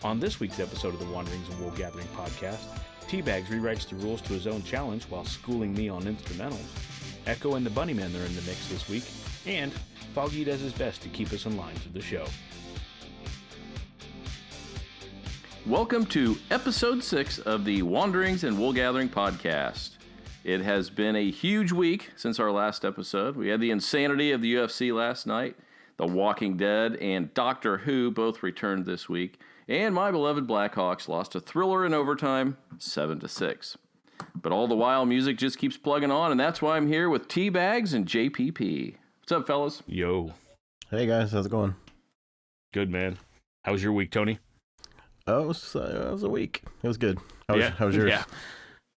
On this week's episode of the Wanderings and Wool Gathering podcast, TBags rewrites the rules to his own challenge while schooling me on instrumentals. Echo and the Bunnymen are in the mix this week, and Foggy does his best to keep us in line through the show. Welcome to episode 6 of the Wanderings and Wool Gathering podcast. It has been a huge week since our last episode. We had the insanity of the UFC last night, The Walking Dead, and Doctor Who both returned this week. And my beloved Blackhawks lost a thriller in overtime, 7-6. But all the while, music just keeps plugging on, and that's why I'm here with TBags and JPP. What's up, fellas? Yo. Hey, guys. How's it going? Good, man. How was your week, Tony? Oh, it was a week. It was good. How was yours? Yeah.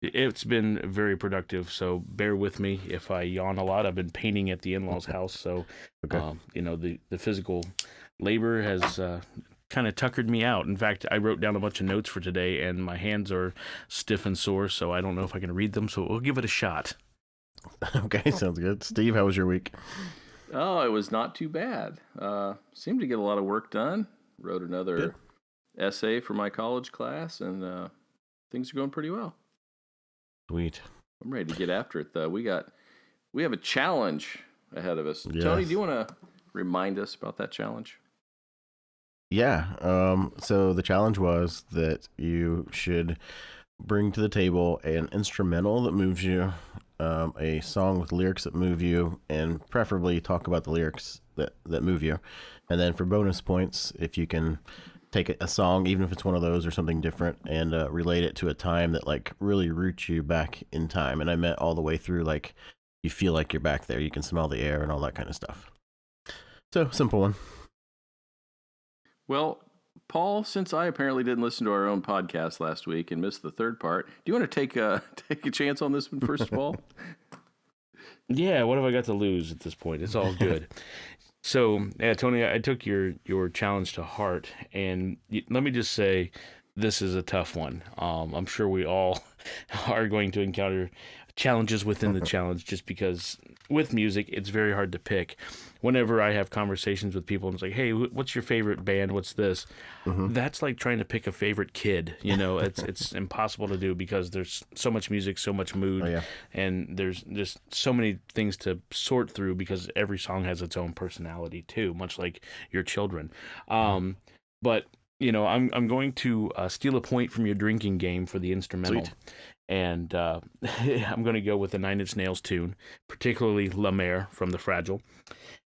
It's been very productive, so bear with me if I yawn a lot. I've been painting at the in-laws' house, so Okay. The physical labor has kind of tuckered me out. In fact, I wrote down a bunch of notes for today, and my hands are stiff and sore, so I don't know if I can read them, so we'll give it a shot. Okay, sounds good. Steve, how was your week? Oh, it was not too bad. Seemed to get a lot of work done. Wrote another essay for my college class, and things are going pretty well. Sweet. I'm ready to get after it, though. We have a challenge ahead of us. Yes. Tony, do you want to remind us about that challenge? Yeah. So the challenge was that you should bring to the table an instrumental that moves you, a song with lyrics that move you, and preferably talk about the lyrics that move you. And then for bonus points, if you can take a song, even if it's one of those or something different, and relate it to a time that like really roots you back in time. And I meant all the way through, like you feel like you're back there, you can smell the air and all that kind of stuff. So simple one. Well, Paul, since I apparently didn't listen to our own podcast last week and missed the third part, do you want to take a chance on this one first of all? Yeah, what have I got to lose at this point? It's all good. So, yeah, Tony, I took your challenge to heart, and let me just say, this is a tough one. I'm sure we all are going to encounter challenges within the challenge, just because with music, it's very hard to pick. Whenever I have conversations with people, it's like, hey, what's your favorite band? What's this? Mm-hmm. That's like trying to pick a favorite kid. You know, it's impossible to do because there's so much music, so much mood, and there's just so many things to sort through because every song has its own personality too, much like your children. But you know, I'm going to steal a point from your drinking game for the instrumental. Sweet. And I'm going to go with the Nine Inch Nails tune, particularly La Mer from The Fragile.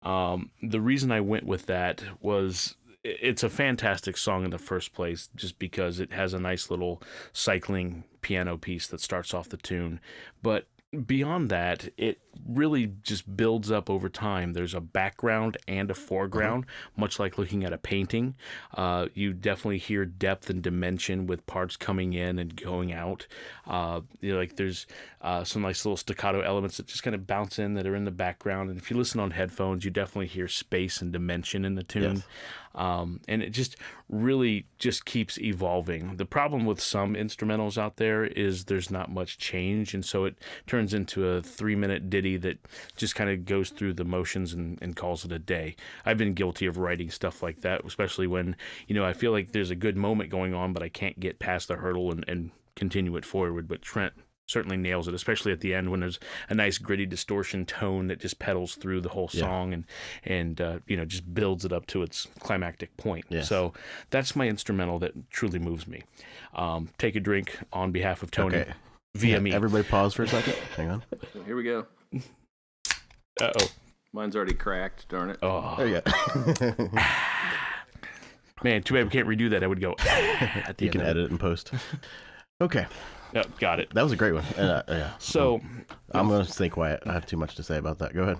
The reason I went with that was it's a fantastic song in the first place, just because it has a nice little cycling piano piece that starts off the tune. But beyond that, it really just builds up over time. There's a background and a foreground, much like looking at a painting. You definitely hear depth and dimension with parts coming in and going out. Like there's some nice little staccato elements that just kind of bounce in that are in the background. And if you listen on headphones, you definitely hear space and dimension in the tune. Yes. And it just really just keeps evolving. The problem with some instrumentals out there is there's not much change, and so it turns into a 3-minute ditty that just kind of goes through the motions and calls it a day. I've been guilty of writing stuff like that, especially when, you know, I feel like there's a good moment going on, but I can't get past the hurdle and continue it forward. But Trent certainly nails it, especially at the end when there's a nice gritty distortion tone that just pedals through the whole song and just builds it up to its climactic point. Yes. So that's my instrumental that truly moves me. Take a drink on behalf of Tony via me. Everybody pause for a second. Hang on. Here we go. Uh-oh. Mine's already cracked, darn it. Oh. There you go. Man, too bad we can't redo that. I would go at the You can edit it and post. Okay. Yep, got it. That was a great one. So I'm going to stay quiet. I have too much to say about that. Go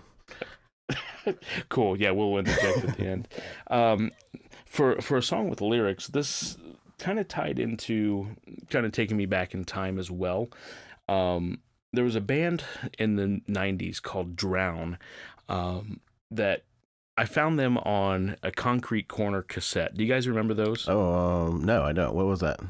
ahead. Cool. Yeah, we'll interject at the end. For a song with lyrics, this kind of tied into kind of taking me back in time as well. There was a band in the 90s called Drown that I found them on a Concrete Corner cassette. Do you guys remember those? Oh, no, I don't. What was that?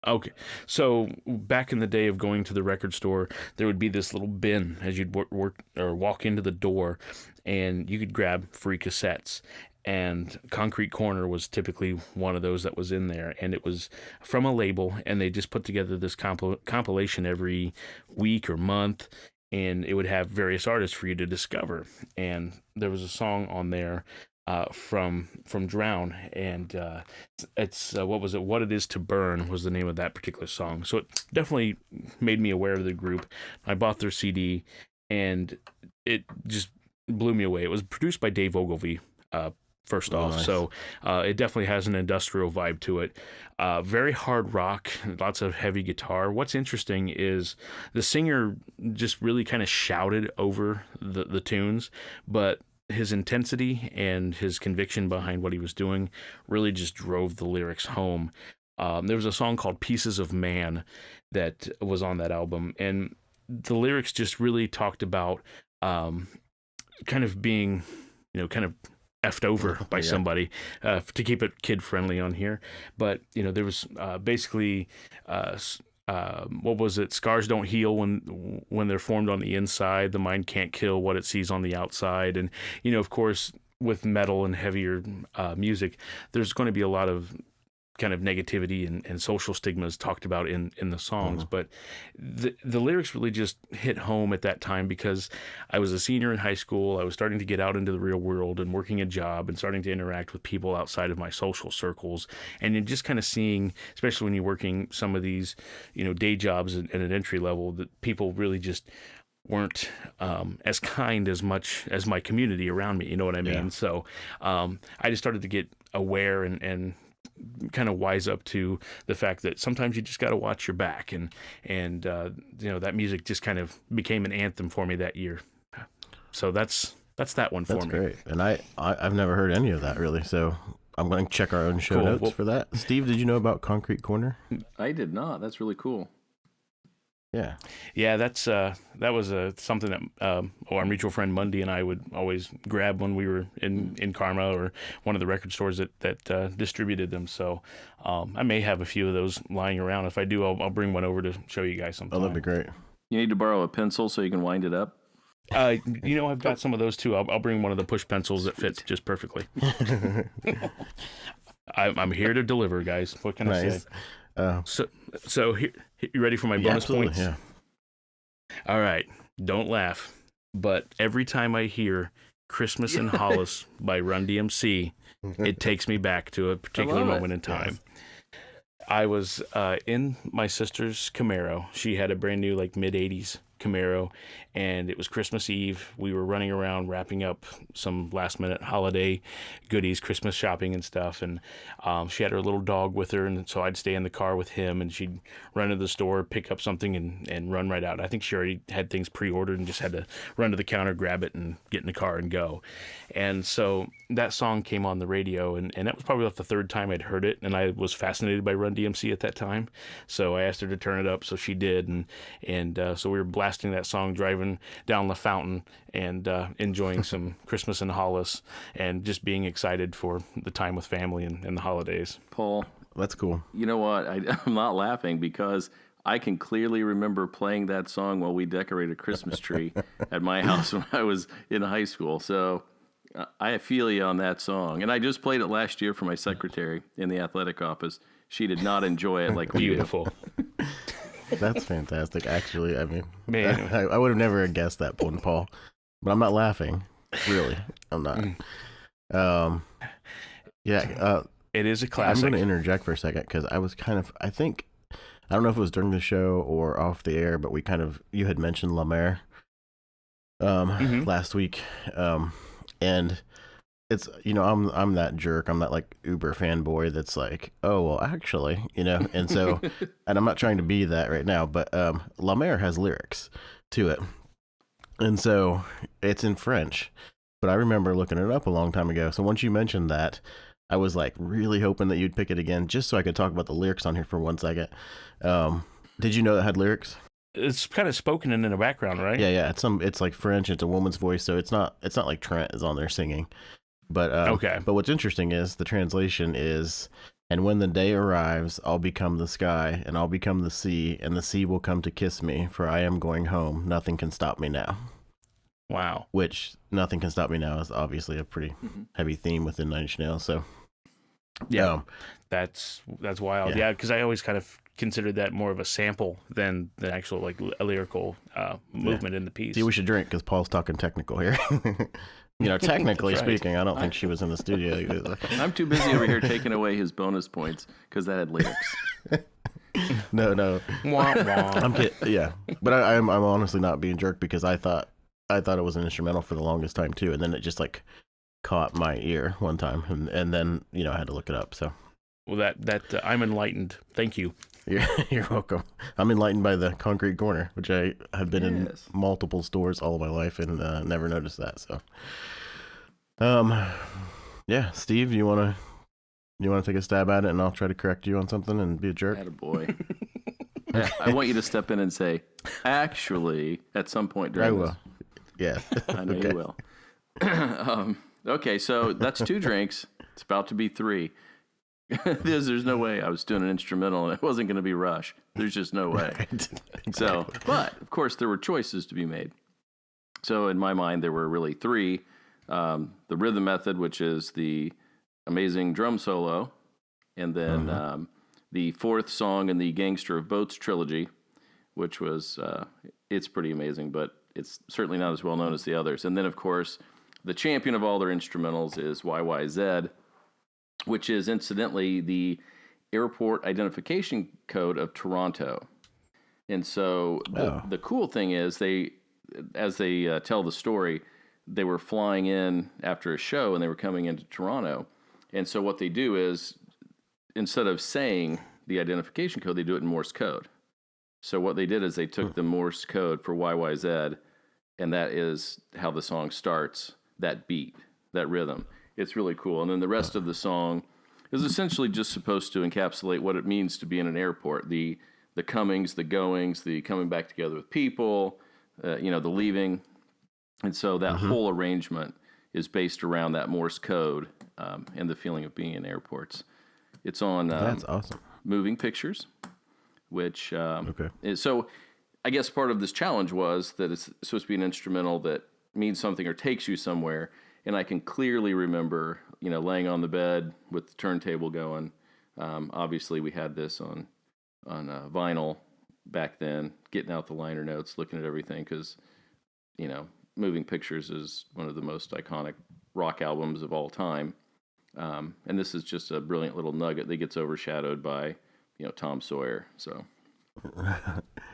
Okay, so back in the day of going to the record store, there would be this little bin as you'd work or walk into the door, and you could grab free cassettes. And Concrete Corner was typically one of those that was in there, and it was from a label, and they just put together this compilation every week or month, and it would have various artists for you to discover. And there was a song on there from Drown, and it's what was it? What It Is to Burn was the name of that particular song. So it definitely made me aware of the group. I bought their CD, and it just blew me away. It was produced by Dave Ogilvy. First off, Nice. so it definitely has an industrial vibe to it. Very hard rock, lots of heavy guitar. What's interesting is the singer just really kind of shouted over the tunes, but his intensity and his conviction behind what he was doing really just drove the lyrics home. There was a song called Pieces of Man that was on that album, and the lyrics just really talked about kind of being, kind of effed over by somebody, to keep it kid friendly on here. But there was basically what was it? Scars don't heal when they're formed on the inside. The mind can't kill what it sees on the outside. And of course, with metal and heavier music, there's going to be a lot of kind of negativity and social stigmas talked about in the songs. But the lyrics really just hit home at that time because I was a senior in high school. I was starting to get out into the real world and working a job and starting to interact with people outside of my social circles. And you're just kind of seeing, especially when you're working some of these, day jobs at an entry level, that people really just weren't as kind as much as my community around me. You know what I mean? Yeah. So I just started to get aware and kind of wise up to the fact that sometimes you just got to watch your back, and that music just kind of became an anthem for me that year. So that's that one for me. That's great. And I've never heard any of that really, so I'm going to check our own show Cool. notes Well- for that. Steve, did you know about Concrete Corner? I did not. That's really cool. Yeah. Yeah, that was something that our mutual friend Mundy and I would always grab when we were in Karma or one of the record stores that distributed them. So I may have a few of those lying around. If I do, I'll bring one over to show you guys sometime. Oh, that'd be great. You need to borrow a pencil so you can wind it up. I've got some of those too. I'll bring one of the push pencils that fits just perfectly. I'm here to deliver, guys. What can I say? So here, you ready for my bonus points? Yeah. All right. Don't laugh. But every time I hear Christmas in Hollis by Run DMC, it takes me back to a particular moment in time. I was in my sister's Camaro. She had a brand new, mid-'80s Camaro, and it was Christmas Eve. We were running around wrapping up some last-minute holiday goodies, Christmas shopping and stuff, and she had her little dog with her, and so I'd stay in the car with him, and she'd run to the store, pick up something, and run right out. I think she already had things pre-ordered and just had to run to the counter, grab it, and get in the car and go. And so that song came on the radio, and that was probably about the third time I'd heard it, and I was fascinated by Run DMC at that time, so I asked her to turn it up, so she did, and so we were blasting that song driving down La Fountain and enjoying some Christmas in Hollis and just being excited for the time with family and the holidays. Paul, That's cool. you know what? I'm not laughing because I can clearly remember playing that song while we decorated a Christmas tree at my house when I was in high school. So I feel you on that song. And I just played it last year for my secretary in the athletic office. She did not enjoy it like we did. Beautiful. That's fantastic. Actually, I mean, Man. I would have never guessed that one, Paul. But I'm not laughing. Really, I'm not. It is a I'm classic. going to interject for a second because I was I don't know if it was during the show or off the air, but you had mentioned La Mer last week. And it's, I'm that jerk. I'm that Uber fanboy that's like, oh, well, actually, and so, and I'm not trying to be that right now, but La Mer has lyrics to it. And so it's in French, but I remember looking it up a long time ago. So once you mentioned that, I was really hoping that you'd pick it again just so I could talk about the lyrics on here for 1 second. Did you know it had lyrics? It's kind of spoken in the background, right? Yeah. It's like French. It's a woman's voice. So it's not like Trent is on there singing. But Okay. But what's interesting is the translation is And when the day arrives, I'll become the sky, and I'll become the sea, and the sea will come to kiss me, for I am going home. Nothing can stop me now. Wow. Which, Nothing Can Stop Me Now is obviously a pretty heavy theme within Nine Inch Nails. So, yeah, that's wild. Yeah, because I always kind of considered that more of a sample than the actual like a lyrical movement in the piece. See, we should drink because Paul's talking technical here. Technically speaking, I don't think she was in the studio. I'm too busy over here taking away his bonus points because that had lyrics. No. Wah, wah. I'm kidding. Yeah, but I'm honestly not being jerk because I thought it was an instrumental for the longest time too, and then it just like caught my ear one time, and then I had to look it up. So, well, that I'm enlightened. Thank you. You're welcome. I'm enlightened by the Concrete Corner, which I have been in multiple stores all of my life and never noticed that. So, yeah, Steve, you wanna take a stab at it, and I'll try to correct you on something and be a jerk. Attaboy. I want you to step in and say, actually, at some point during I will. Yeah, I know you will. Okay, so that's 2 drinks. It's about to be 3. There's no way I was doing an instrumental and it wasn't going to be Rush. There's just no way. Right. Exactly. So, but of course there were choices to be made. So in my mind there were really 3. The Rhythm Method, which is the amazing drum solo, and then the 4th song in the Gangster of Boats trilogy, which was it's pretty amazing, but it's certainly not as well known as the others. And then of course the champion of all their instrumentals is YYZ, which is incidentally the airport identification code of Toronto. And so the cool thing is as they tell the story, they were flying in after a show and they were coming into Toronto. And so what they do is instead of saying the identification code, they do it in Morse code. So what they did is they took the Morse code for YYZ, and that is how the song starts, that beat, that rhythm. It's really cool. And then the rest of the song is essentially just supposed to encapsulate what it means to be in an airport. The comings, the goings, the coming back together with people, the leaving. And so that whole arrangement is based around that Morse code and the feeling of being in airports. It's on That's awesome. Moving Pictures, which okay. So I guess part of this challenge was that it's supposed to be an instrumental that means something or takes you somewhere. And I can clearly remember, laying on the bed with the turntable going. Obviously, we had this on vinyl back then, getting out the liner notes, looking at everything, because, Moving Pictures is one of the most iconic rock albums of all time. And this is just a brilliant little nugget that gets overshadowed by, Tom Sawyer. So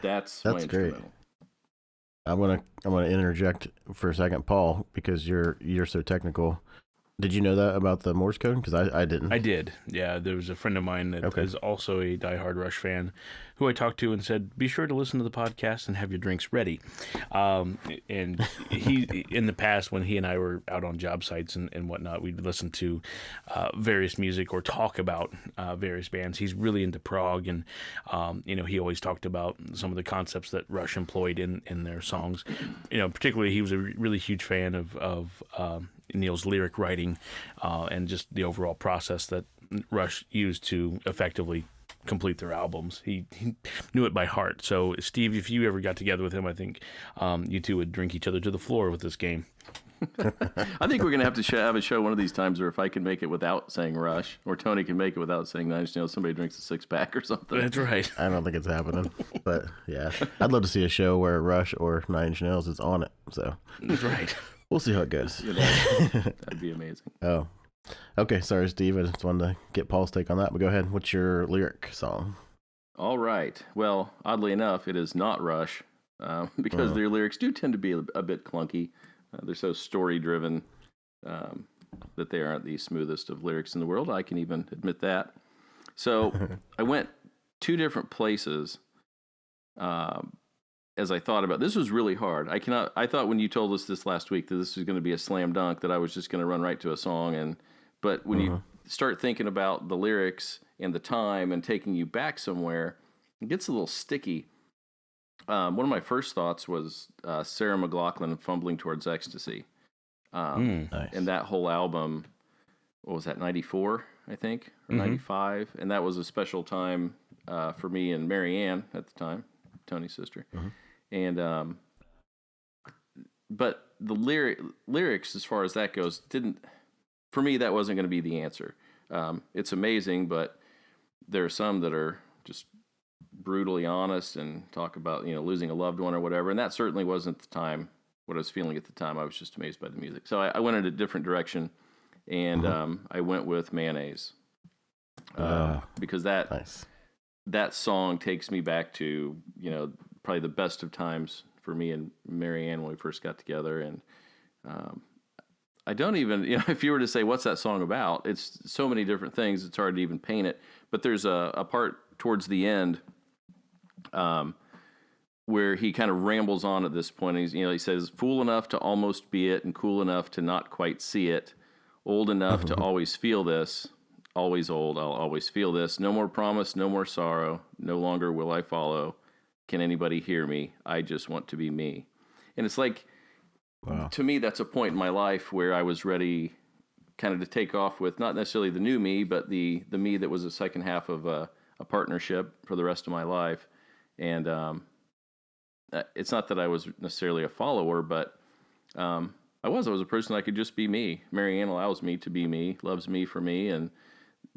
that's my instrumental. Great. I'm gonna interject for a second, Paul, because you're so technical. Did you know that about the Morse code? Because I didn't. I did. Yeah, there was a friend of mine that is also a diehard Rush fan who I talked to and said, be sure to listen to the podcast and have your drinks ready. And he, in the past, when he and I were out on job sites and whatnot, we'd listen to various music or talk about various bands. He's really into prog, and he always talked about some of the concepts that Rush employed in their songs. Particularly he was a really huge fan of Neil's lyric writing and just the overall process that Rush used to effectively complete their albums. He knew it by heart. So, Steve, if you ever got together with him, I think you two would drink each other to the floor with this game. I think we're going to have to have a show one of these times, or if I can make it without saying Rush, or Tony can make it without saying Nine Inch Nails, somebody drinks a 6-pack or something. That's right. I don't think it's happening. But, yeah. I'd love to see a show where Rush or Nine Inch Nails is on it. So that's right. We'll see how it goes. That'd be amazing. Oh. Okay, sorry, Steve. I just wanted to get Paul's take on that, but go ahead. What's your lyric song? All right. Well, oddly enough, it is not Rush, because their lyrics do tend to be a bit clunky. They're so story-driven that they aren't the smoothest of lyrics in the world. I can even admit that. So I went 2 different places as I thought about this. Was really hard. I thought when you told us this last week that this was going to be a slam dunk, that I was just going to run right to a song, but when you start thinking about the lyrics and the time and taking you back somewhere, it gets a little sticky. One of my first thoughts was Sarah McLachlan, Fumbling Towards Ecstasy. Nice. And that whole album what was that, 94, I think, or 95. And that was a special time for me and Mary Ann at the time, Tony's sister. And, but the lyrics, as far as that goes, for me, that wasn't going to be the answer. It's amazing, but there are some that are just brutally honest and talk about, losing a loved one or whatever. And that certainly wasn't the time, what I was feeling at the time. I was just amazed by the music. So I went in a different direction, and I went with Mayonnaise. Because that song takes me back to, probably the best of times for me and Mary Ann when we first got together. And I don't even, if you were to say, what's that song about? It's so many different things, it's hard to even paint it. But there's a part towards the end where he kind of rambles on at this point. He says, fool enough to almost be it and cool enough to not quite see it. Old enough to always feel this. Always old, I'll always feel this. No more promise, no more sorrow. No longer will I follow. Can anybody hear me? I just want to be me. And it's like, to me, that's a point in my life where I was ready kind of to take off with not necessarily the new me, but the me that was the second half of a partnership for the rest of my life. And it's not that I was necessarily a follower, but I was a person that I could just be me. Mary Ann allows me to be me, loves me for me, and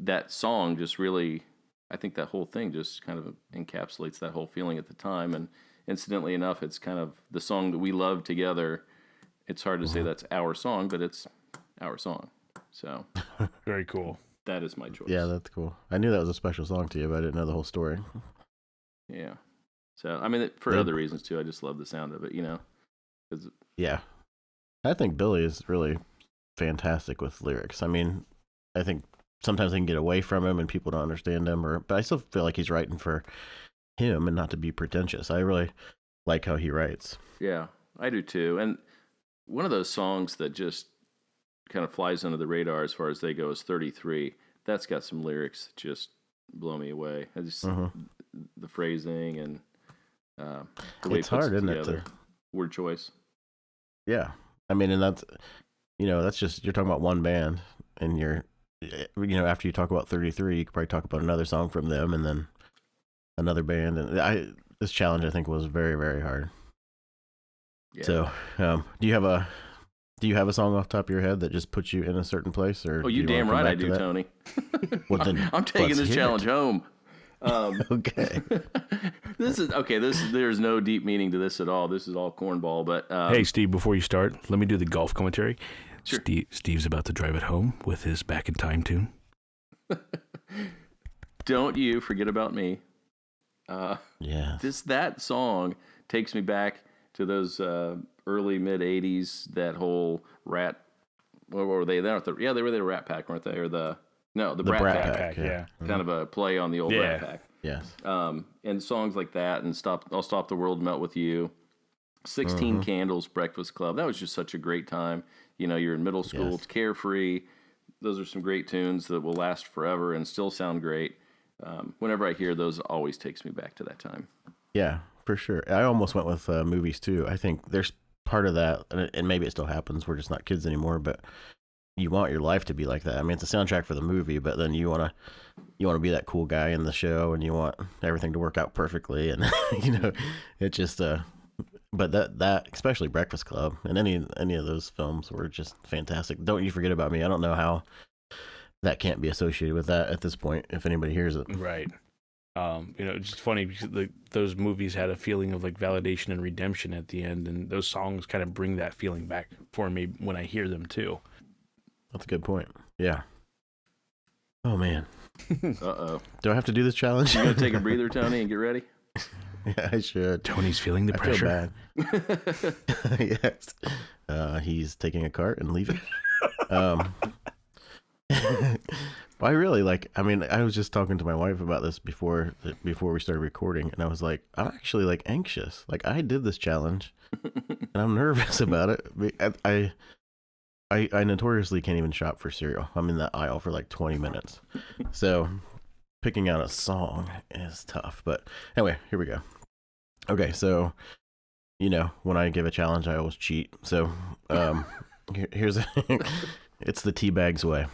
that song just really, I think that whole thing just kind of encapsulates that whole feeling at the time. And incidentally enough, it's kind of the song that we love together. It's hard to say that's our song, but it's our song. So very cool. That is my choice. Yeah, that's cool. I knew that was a special song to you, but I didn't know the whole story. Yeah. So, I mean, for other reasons too, I just love the sound of it, Yeah. I think Billy is really fantastic with lyrics. I mean, I think sometimes they can get away from him and people don't understand him, but I still feel like he's writing for him and not to be pretentious. I really like how he writes. Yeah, I do too. And one of those songs that just kind of flies under the radar as far as they go is 33. That's got some lyrics that just blow me away. I just the phrasing and the way it's it puts hard, it isn't together. Word choice. Yeah. I mean, and that's, that's just, you're talking about one band, and after you talk about 33, you could probably talk about another song from them and then another band. And this challenge, I think, was very, very hard. Yeah. So, do you have a song off the top of your head that just puts you in a certain place? Or you damn right I do, Tony. Well, then, I'm taking this challenge home. Okay. There's no deep meaning to this at all. This is all cornball. But hey, Steve, before you start, let me do the golf commentary. Sure. Steve's about to drive it home with his Back in Time tune. Don't you forget about me. Yeah. That song takes me back to those early mid '80s. That whole Rat. What were they? They were the Rat Pack, weren't they? Or the Brat Pack. Yeah. Kind of a play on the old Rat Pack. Yes. And songs like that, and I'll Stop the World, Melt with You, 16 Candles, Breakfast Club. That was just such a great time. You're in middle school, It's carefree. Those are some great tunes that will last forever and still sound great. Whenever I hear those, it always takes me back to that time. Yeah, for sure. I almost went with movies too. I think there's part of that, and maybe it still happens. We're just not kids anymore, but you want your life to be like that. I mean, it's a soundtrack for the movie, but then you want to be that cool guy in the show, and you want everything to work out perfectly, and it just but that especially Breakfast Club and any of those films were just fantastic. Don't You Forget About Me. I don't know how that can't be associated with that at this point if anybody hears it. Right. It's just funny because those movies had a feeling of like validation and redemption at the end, and those songs kind of bring that feeling back for me when I hear them too. That's a good point. Yeah. Oh man. Uh-oh. Do I have to do this challenge? You gonna take a breather, Tony, and get ready? Yeah, I should. Tony's feeling the pressure. I feel bad. Yes. He's taking a cart and leaving. I really I was just talking to my wife about this before we started recording, and I was like, I'm actually like anxious. Like, I did this challenge and I'm nervous about it. I notoriously can't even shop for cereal. I'm in that aisle for like 20 minutes. So picking out a song is tough. But anyway, here we go. Okay, so, when I give a challenge, I always cheat. So here's it's the TBags way.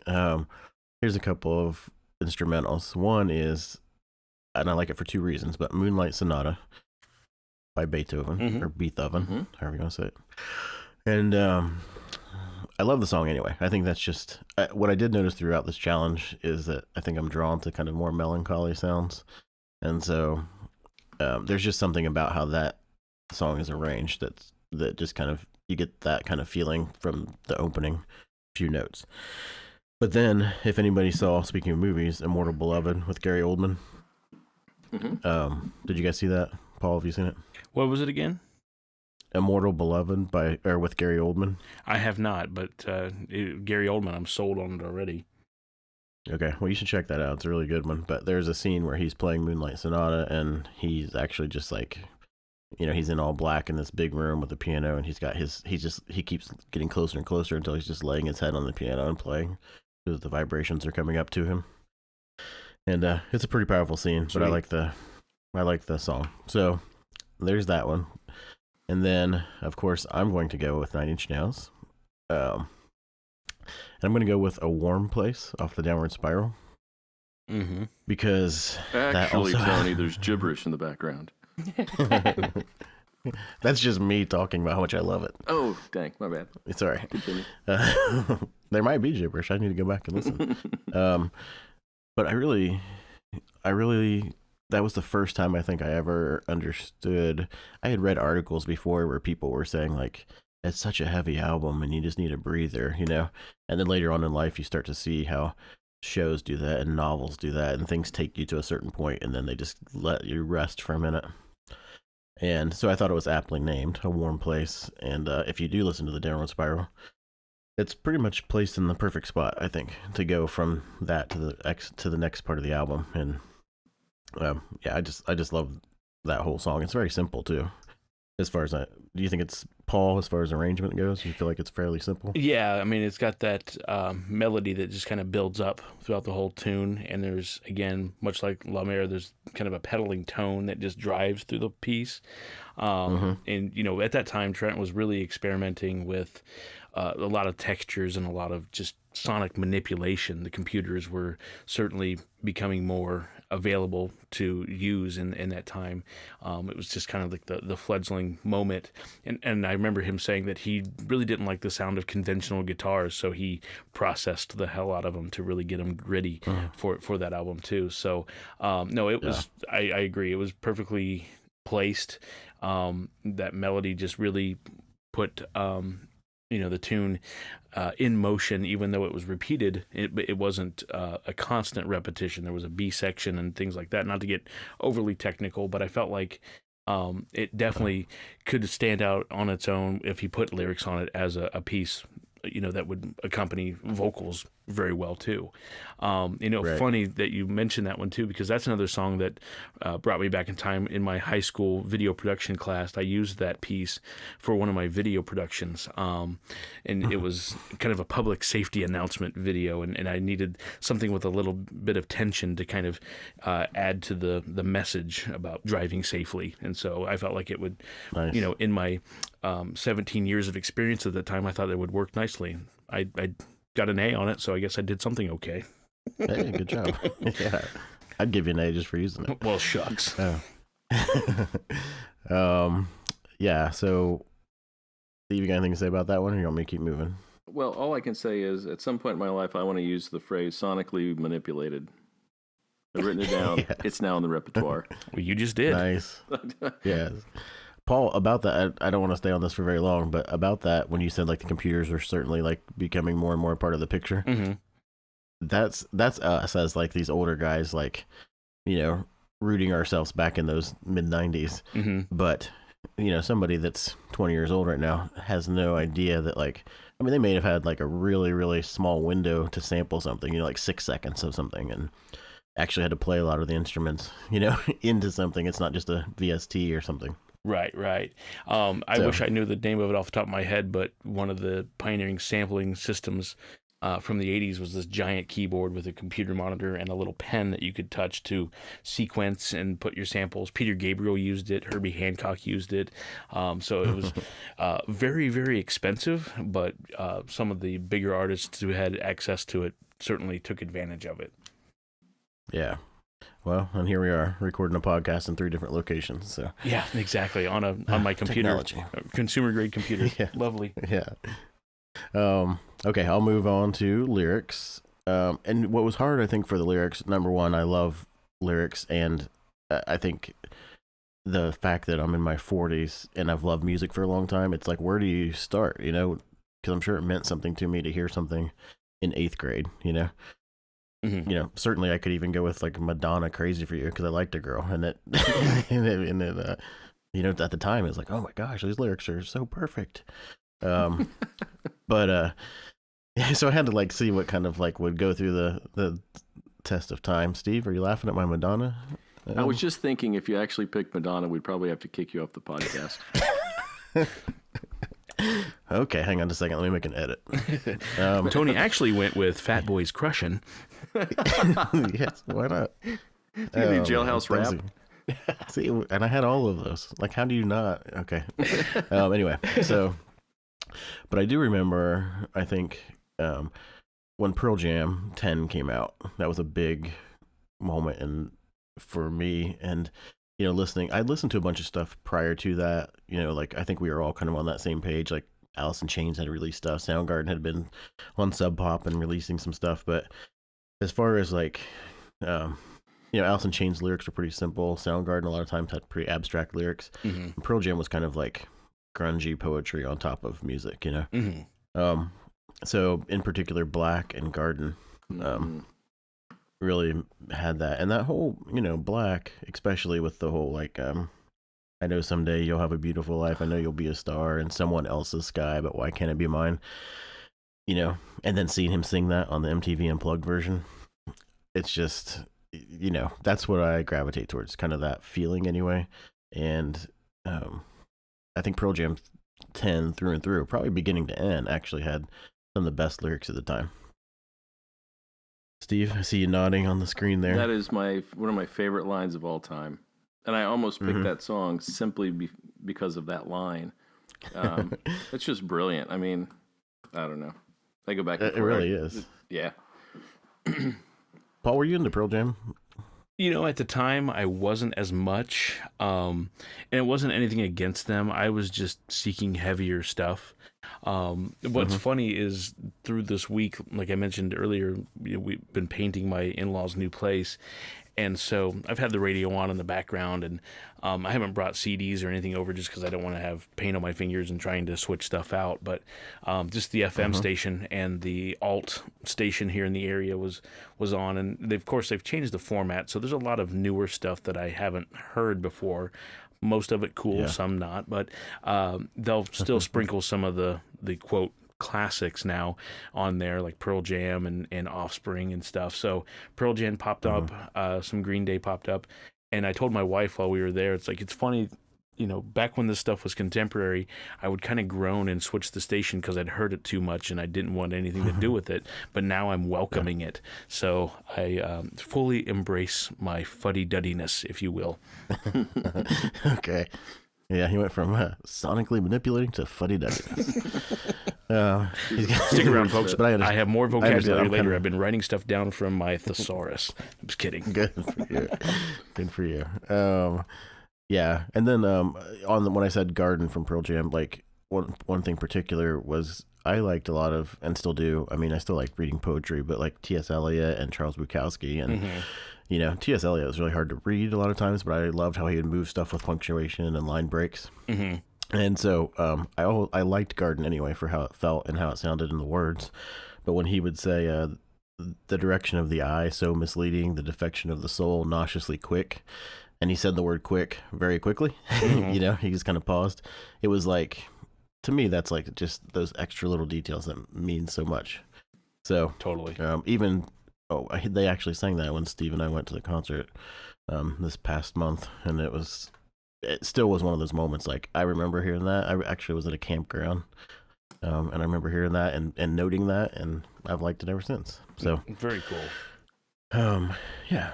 Here's a couple of instrumentals. One is, and I like it for two reasons, but Moonlight Sonata by Beethoven, or Beethoven, however you want to say it. And I love the song anyway. I think that's just what I did notice throughout this challenge is that I think I'm drawn to kind of more melancholy sounds. And so there's just something about how that song is arranged that just kind of, you get that kind of feeling from the opening few notes. But then, if anybody saw, speaking of movies, Immortal Beloved with Gary Oldman, did you guys see that? Paul, have you seen it? What was it again? Immortal Beloved with Gary Oldman. I have not, but Gary Oldman, I'm sold on it already. Okay, well, you should check that out. It's a really good one. But there's a scene where he's playing Moonlight Sonata, and he's actually just like, he's in all black in this big room with a piano, and he keeps getting closer and closer until he's just laying his head on the piano and playing because the vibrations are coming up to him. And it's a pretty powerful scene, but I like the song. So there's that one. And then, of course, I'm going to go with 9 Inch Nails. And I'm going to go with A Warm Place off the Downward Spiral. Because actually, Tony, there's gibberish in the background. That's just me talking about how much I love it. Oh, dang, my bad. It's all right. Continue. There might be gibberish. I need to go back and listen. But I really, that was the first time I think I ever understood. I had read articles before where people were saying like, it's such a heavy album and you just need a breather, and then later on in life you start to see how shows do that and novels do that, and things take you to a certain point and then they just let you rest for a minute. And so I thought it was aptly named A Warm Place. And if you do listen to the Downward Spiral, it's pretty much placed in the perfect spot, I think, to go from that to the next part of the album. And I just love that whole song. It's very simple too. As far as do you think it's, Paul, as far as arrangement goes, do you feel like it's fairly simple? Yeah, I mean, it's got that melody that just kind of builds up throughout the whole tune, and there's, again, much like La Mer, there's kind of a pedaling tone that just drives through the piece. And, at that time, Trent was really experimenting with a lot of textures and a lot of just sonic manipulation. The computers were certainly becoming more available to use in that time. It was just kind of like the fledgling moment. And I remember him saying that he really didn't like the sound of conventional guitars, so he processed the hell out of them to really get them gritty for that album too. So no, it was, I agree, it was perfectly placed. That melody just really put the tune in motion, even though it was repeated. It wasn't a constant repetition. There was a B section and things like that. Not to get overly technical, but I felt like it definitely could stand out on its own if he put lyrics on it as a piece, that would accompany vocals very well too. Right. Funny that you mentioned that one too, because that's another song that brought me back in time. In my high school video production class, I used that piece for one of my video productions, and it was kind of a public safety announcement video, and I needed something with a little bit of tension to kind of add to the message about driving safely. And so I felt like it would, nice. In my 17 years of experience at the time, I thought it would work nicely. I got an A on it, so I guess I did something okay. Hey, good job. Yeah, I'd give you an A just for using it. Well, shucks. Yeah, so Steve, you got anything to say about that one, or you want me to keep moving? Well, all I can say is at some point in my life, I want to use the phrase sonically manipulated. I've written it down. Yes. It's now in the repertoire. Well, you just did. Nice. Yes. Paul, about that, I don't want to stay on this for very long, but about that, when you said like the computers are certainly like becoming more and more part of the picture, that's us as like these older guys, like, rooting ourselves back in those mid 90s. But, somebody that's 20 years old right now has no idea that, like, I mean, they may have had like a really, really small window to sample something, like 6 seconds of something, and actually had to play a lot of the instruments, into something. It's not just a VST or something. Right. I wish I knew the name of it off the top of my head, but one of the pioneering sampling systems from the 80s was this giant keyboard with a computer monitor and a little pen that you could touch to sequence and put your samples. Peter Gabriel used it. Herbie Hancock used it. So it was very, very expensive, but some of the bigger artists who had access to it certainly took advantage of it. Yeah. Well, and here we are recording a podcast in 3 different locations. So yeah, exactly. On my computer, consumer grade computer. Yeah. Lovely. Yeah. Okay, I'll move on to lyrics. And what was hard, I think, for the lyrics, number one, I love lyrics, and I think the fact that I'm in my 40s and I've loved music for a long time, it's like, where do you start? You know, because I'm sure it meant something to me to hear something in 8th grade. You know. Mm-hmm. You know, certainly I could even go with like Madonna "Crazy for You" because I liked a girl, and it, you know, at the time it was like, oh my gosh, these lyrics are so perfect. But so I had to like see what kind of like would go through the test of time. Steve, are you laughing at my Madonna? I was just thinking if you actually picked Madonna, we'd probably have to kick you off the podcast. Okay, hang on a second. Let me make an edit. Tony actually went with Fat Boys Crushin'. Yes, why not? The Jailhouse Rap. See, and I had all of those. Like, how do you not? Okay. Anyway, so, but I do remember, I think, when Pearl Jam 10 came out, that was a big moment for me. And, you know, I'd listened to a bunch of stuff prior to that. You know, like, I think we were all kind of on that same page. Like, Alice in Chains had released stuff. Soundgarden had been on Sub Pop and releasing some stuff. But as far as, like, you know, Alice in Chains lyrics were pretty simple. Soundgarden a lot of times had pretty abstract lyrics. Mm-hmm. And Pearl Jam was kind of like grungy poetry on top of music, you know? Mm-hmm. So in particular, Black and Garden really had that. And that whole, you know, Black, especially with the whole, like, I know someday you'll have a beautiful life. I know you'll be a star in someone else's sky, but why can't it be mine? You know, and then seeing him sing that on the MTV Unplugged version, it's just, you know, that's what I gravitate towards, kind of that feeling anyway. And I think Pearl Jam 10 through and through, probably beginning to end, actually had some of the best lyrics at the time. Steve, I see you nodding on the screen there. That is one of my favorite lines of all time. And I almost picked that song simply because of that line. It's just brilliant. I mean, I don't know. I go back. It really is. Yeah. Paul, were you into Pearl Jam? You know, at the time, I wasn't as much, and it wasn't anything against them. I was just seeking heavier stuff. What's funny is through this week, like I mentioned earlier, you know, we've been painting my in-laws' new place. And so I've had the radio on in the background, and I haven't brought CDs or anything over just because I don't want to have paint on my fingers and trying to switch stuff out. But just the FM station and the alt station here in the area was on, and of course they've changed the format, so there's a lot of newer stuff that I haven't heard before. Most of it cool, some not, but they'll still sprinkle some of the quote classics now on there, like Pearl Jam and Offspring and stuff. So Pearl Jam popped up, some Green Day popped up, and I told my wife while we were there, it's like, it's funny, you know, back when this stuff was contemporary, I would kind of groan and switch the station because I'd heard it too much and I didn't want anything to do with it, but now I'm welcoming it. So I fully embrace my fuddy-duddiness, if you will. Okay. Yeah, he went from sonically manipulating to fuddy-duddiness. Stick around, folks. But I have more vocabulary later. Kinda... I've been writing stuff down from my thesaurus. I'm just kidding. Good for you. Good for you. Yeah, and then when I said Garden from Pearl Jam, like one thing particular was I liked a lot of, and still do. I mean, I still like reading poetry, but like T.S. Eliot and Charles Bukowski, and you know, T.S. Eliot was really hard to read a lot of times, but I loved how he would move stuff with punctuation and line breaks. And so I liked Garden anyway for how it felt and how it sounded in the words. But when he would say, the direction of the eye so misleading, the defection of the soul nauseously quick, and he said the word quick very quickly, you know, he just kind of paused. It was like, to me, that's like just those extra little details that mean so much. So totally. They actually sang that when Steve and I went to the concert this past month, and it still was one of those moments. Like, I remember hearing that. I actually was at a campground And I remember hearing that and noting that, and I've liked it ever since. So very cool. Yeah,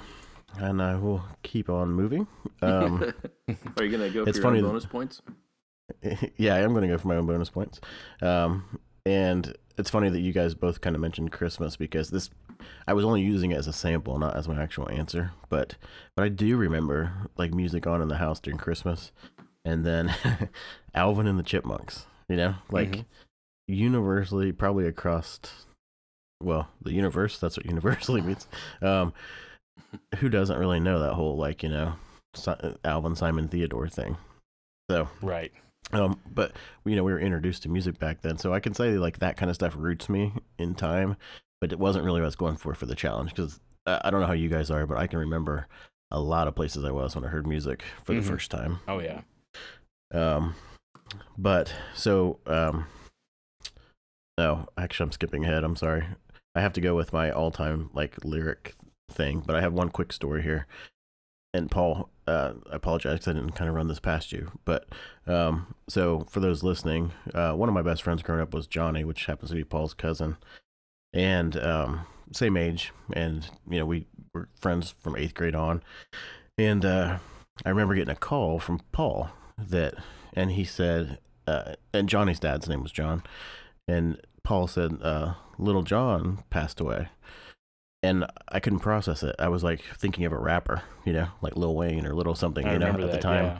and I will keep on moving. Are you gonna go for your own bonus points? Yeah, I am going to go for my own bonus points. And it's funny that you guys both kind of mentioned Christmas, because I was only using it as a sample, not as my actual answer. But I do remember like music on in the house during Christmas, and then Alvin and the Chipmunks. Like universally, probably across, well, the universe. That's what universally means. Who doesn't really know that whole Alvin, Simon, Theodore thing? So right. But we were introduced to music back then, so I can say like that kind of stuff roots me in time, but it wasn't really what I was going for the challenge, because I don't know how you guys are, but I can remember a lot of places I was when I heard music for the first time. Oh yeah. But so no, actually I'm skipping ahead. I'm sorry. I have to go with my all-time like lyric thing, but I have one quick story here. And Paul, I apologize because I didn't kind of run this past you, but so for those listening, one of my best friends growing up was Johnny, which happens to be Paul's cousin, and same age, and we were friends from 8th grade on, and I remember getting a call from Paul and he said, and Johnny's dad's name was John, and Paul said, little John passed away. And I couldn't process it. I was like thinking of a rapper, like Lil Wayne or Little something, at the time.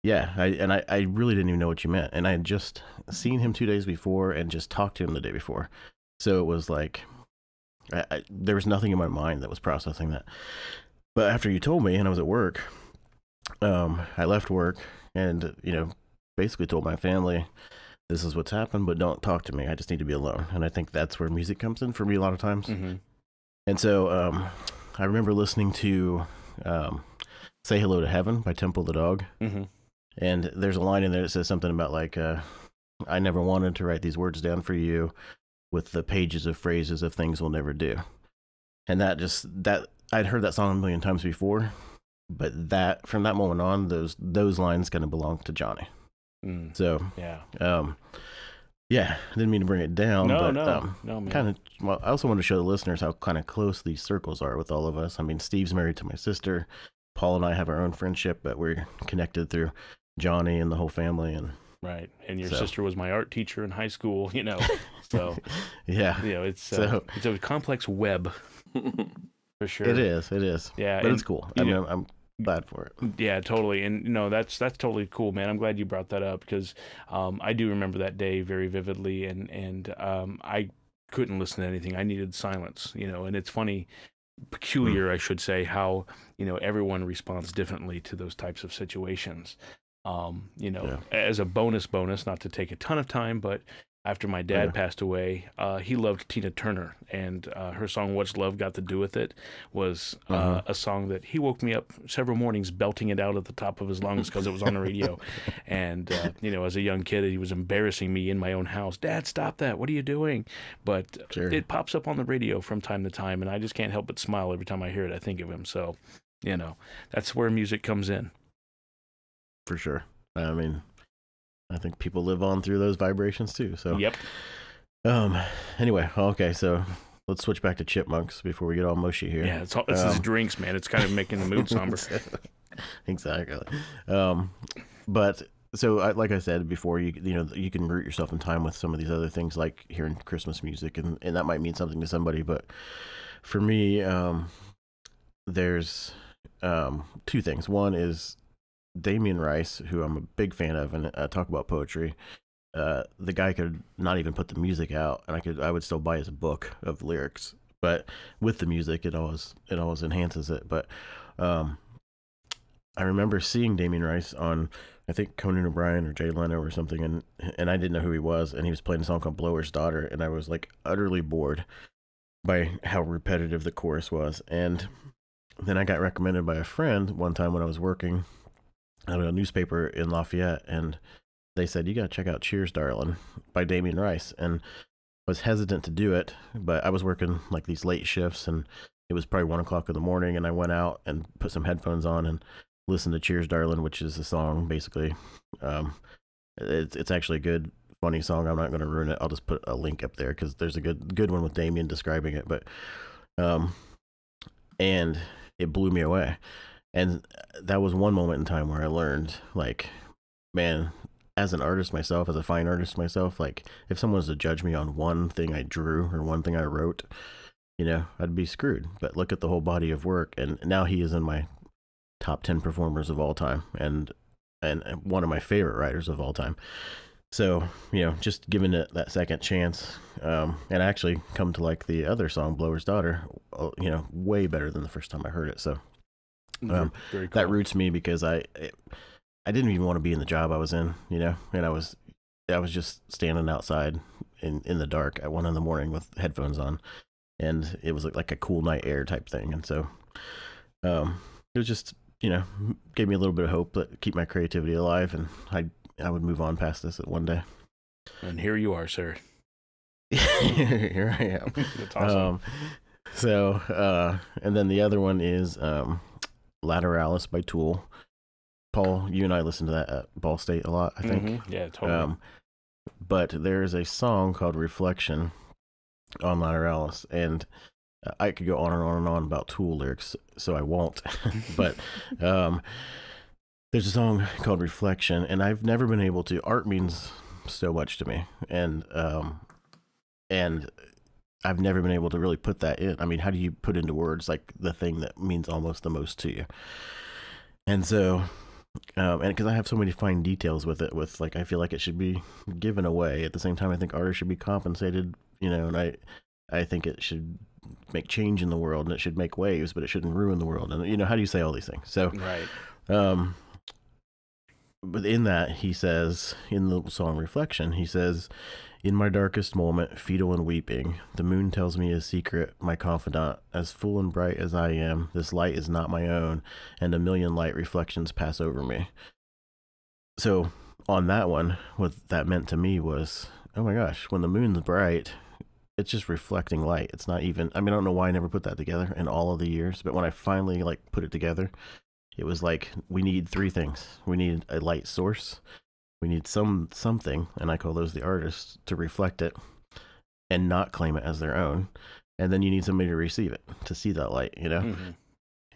Yeah. I really didn't even know what you meant. And I had just seen him 2 days before and just talked to him the day before. So it was like, there was nothing in my mind that was processing that. But after you told me, and I was at work, I left work and, basically told my family, this is what's happened, but don't talk to me. I just need to be alone. And I think that's where music comes in for me a lot of times. Mm-hmm. And so I remember listening to Say Hello to Heaven by Temple the Dog. Mm-hmm. And there's a line in there that says something about like, I never wanted to write these words down for you with the pages of phrases of things we'll never do. And that I'd heard that song a million times before, but that from that moment on, those lines kind of belong to Johnny. So yeah. Yeah, I didn't mean to bring it down, no, man. Kind of. Well, I also want to show the listeners how kind of close these circles are with all of us. I mean, Steve's married to my sister. Paul and I have our own friendship, but we're connected through Johnny and the whole family. And right, and your sister was my art teacher in high school. So yeah, it's a complex web for sure. It is. Yeah, but it's cool. I'm glad for it. Yeah, totally. And that's totally cool, man. I'm glad you brought that up, because I do remember that day very vividly, and I couldn't listen to anything. I needed silence, and it's funny, peculiar, I should say, how everyone responds differently to those types of situations. As a bonus, not to take a ton of time, but after my dad passed away, he loved Tina Turner, and her song "What's Love Got to Do with It" was a song that he woke me up several mornings belting it out at the top of his lungs because it was on the radio. And as a young kid, he was embarrassing me in my own house. Dad, stop that! What are you doing? But it pops up on the radio from time to time, and I just can't help but smile every time I hear it. I think of him. So, that's where music comes in. For sure. I mean, I think people live on through those vibrations too. So yep. Anyway, okay, so let's switch back to Chipmunks before we get all mushy here. Yeah, it's his drinks, man. It's kind of making the mood somber. Exactly. But so like I said before, you can root yourself in time with some of these other things, like hearing Christmas music, and that might mean something to somebody. But for me, there's two things. One is Damien Rice, who I'm a big fan of, and talk about poetry. The guy could not even put the music out, and I would still buy his book of lyrics. But with the music, it always enhances it. But I remember seeing Damien Rice on, I think, Conan O'Brien or Jay Leno or something, and I didn't know who he was, and he was playing a song called "Blower's Daughter," and I was like utterly bored by how repetitive the chorus was. And then I got recommended by a friend one time when I was working at a newspaper in Lafayette, and they said, you got to check out "Cheers, Darlin'" by Damien Rice. And I was hesitant to do it, but I was working like these late shifts, and it was probably 1 o'clock in the morning, and I went out and put some headphones on and listened to "Cheers, Darlin'," which is a song basically. It's actually a good funny song. I'm not going to ruin it. I'll just put a link up there because there's a good one with Damien describing it. But and it blew me away. And that was one moment in time where I learned, like, man, as an artist myself, as a fine artist myself, like, if someone was to judge me on one thing I drew or one thing I wrote, I'd be screwed. But look at the whole body of work, and now he is in my top 10 performers of all time, and one of my favorite writers of all time. So, just giving it that second chance, and actually come to like the other song, Blower's Daughter, way better than the first time I heard it. So Very cool. that roots me because I didn't even want to be in the job I was in, and I was just standing outside in the dark at 1 a.m. with headphones on, and it was like a cool night air type thing. And so it was just, gave me a little bit of hope that keep my creativity alive, and I would move on past this at one day. And here you are, sir. Here I am. That's awesome. And then the other one is Lateralis by Tool. Paul, you and I listened to that at Ball State a lot, I think. Mm-hmm. Yeah, totally. But there's a song called Reflection on Lateralis, and I could go on and on and on about Tool lyrics, so I won't. But there's a song called Reflection, and I've never been able to. Art means so much to me, and I've never been able to really put that in. I mean, how do you put into words like the thing that means almost the most to you? And so, and because I have so many fine details with it, like I feel like it should be given away. At the same time, I think artists should be compensated, and I think it should make change in the world, and it should make waves, but it shouldn't ruin the world. And how do you say all these things? So, right. But in that, he says, in the song Reflection, he says, "In my darkest moment, fetal and weeping, the moon tells me a secret, my confidant. As full and bright as I am, this light is not my own, and a million light reflections pass over me." So on that one, what that meant to me was, oh my gosh, when the moon's bright, it's just reflecting light. It's not even, I don't know why I never put that together in all of the years, but when I finally put it together, it was like, we need 3 things. We need a light source. We need something, and I call those the artists, to reflect it and not claim it as their own. And then you need somebody to receive it, to see that light, Mm-hmm.